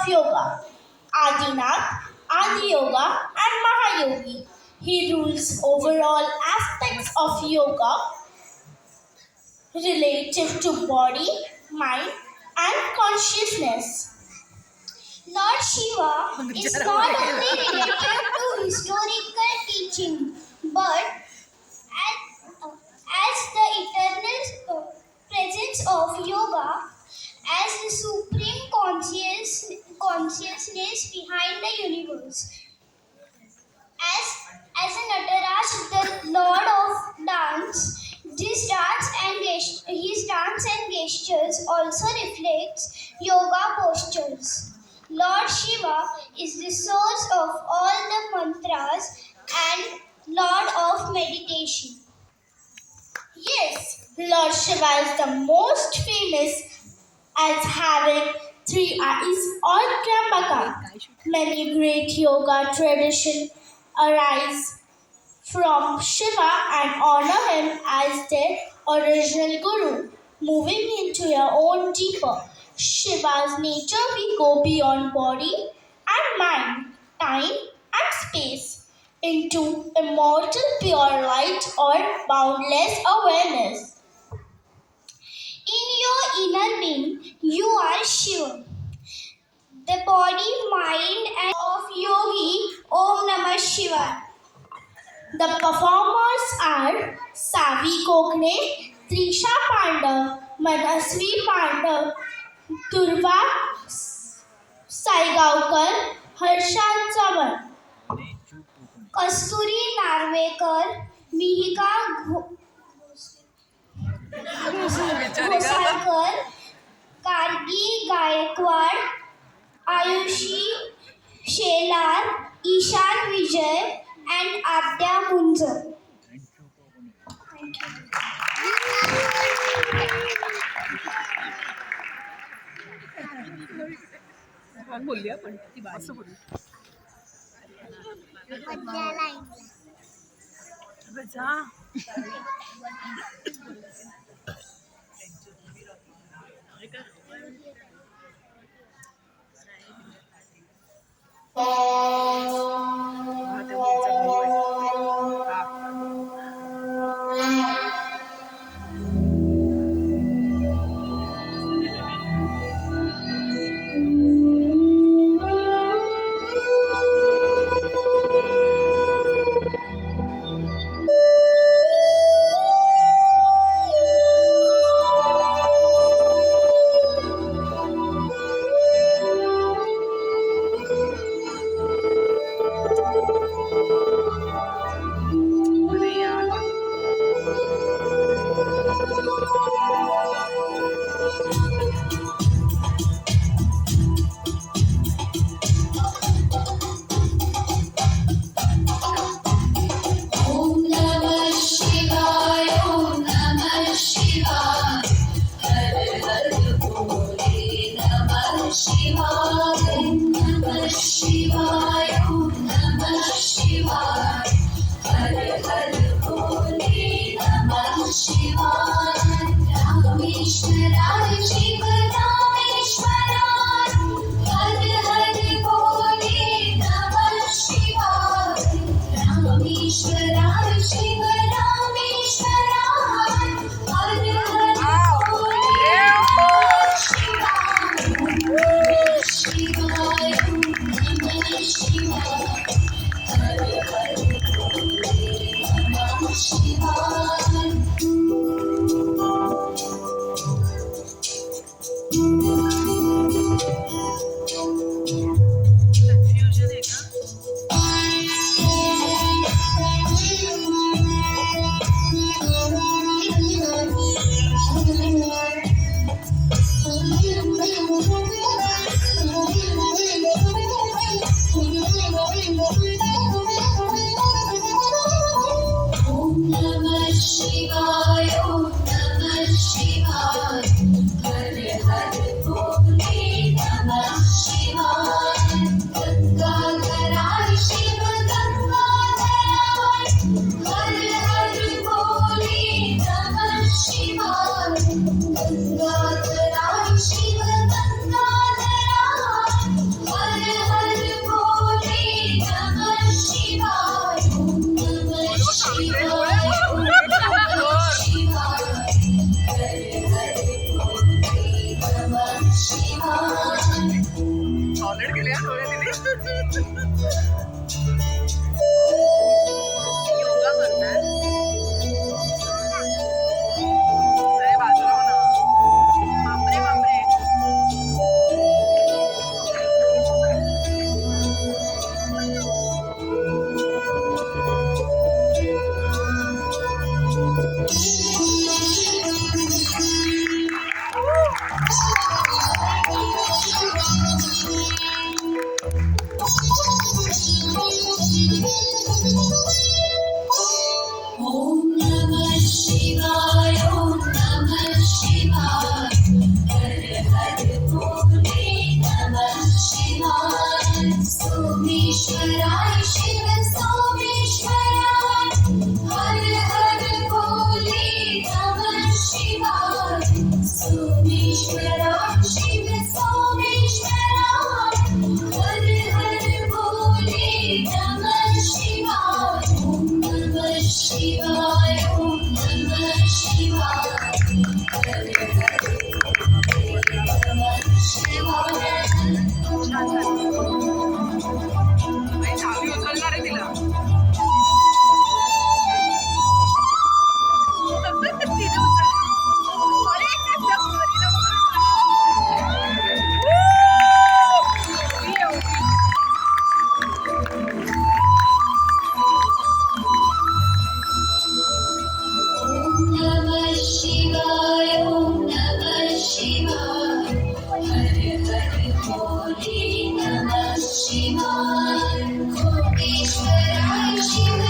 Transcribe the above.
yoga: Adinath, Adi Yoga, and Mahayogi. He rules over all aspects of yoga relative to body, mind, and consciousness. Lord Shiva is not only related to historical teaching, but as the eternal presence of yoga, as the supreme consciousness behind the universe. As a Nataraj, the Lord of Dance, his dance and gestures also reflects yoga postures. Lord Shiva is the source of all the mantras and Lord of meditation. Yes, Lord Shiva is the most famous as having three eyes or Trambaka. Many great yoga traditions arise from Shiva and honor him as their original guru. Moving into your own deeper, Shiva's nature we go beyond body and mind, time and space into immortal pure light or boundless awareness. In your inner being, you are Shiva. The body, mind, and of yogi, Om Namah Shiva. The performers are Savi Kokne, Trisha Pandav, Manasvi Pandav, Durva Saigaukar, Harsha Chavan. Kasturi Narvekar, Mihika Ghosalkar, Gargi Gaikwad, Ayushi Shelar, Ishan Vijay, and Adya Munzar. बोलली पण ती असं बोलली जा highlight केले हा डोळ्याने योगा करतात अरे बाजूला हो ना बापरे बापरे ॐ नमः शिवाय ॐ नमः शिवाय हर हर भोले नमः शिवाय सोमेश्वराय शिव सोमेश्वराय हर हर भोले नमः शिवाय सोमेश्वराय शिव सोमेश्वराय हर हर भोले नमः शिवाय ॐ नमः शिवाय ॐ नमः शिवाय हर हर भोले नमः शिवाय छान नाही चावी उचलणार आहे तिला तिने उचलली अरे ॐ नमः शिवाय ॐ नमः शिवाय हर हर भोले नमः शिवाय कोटेश्वराय शिव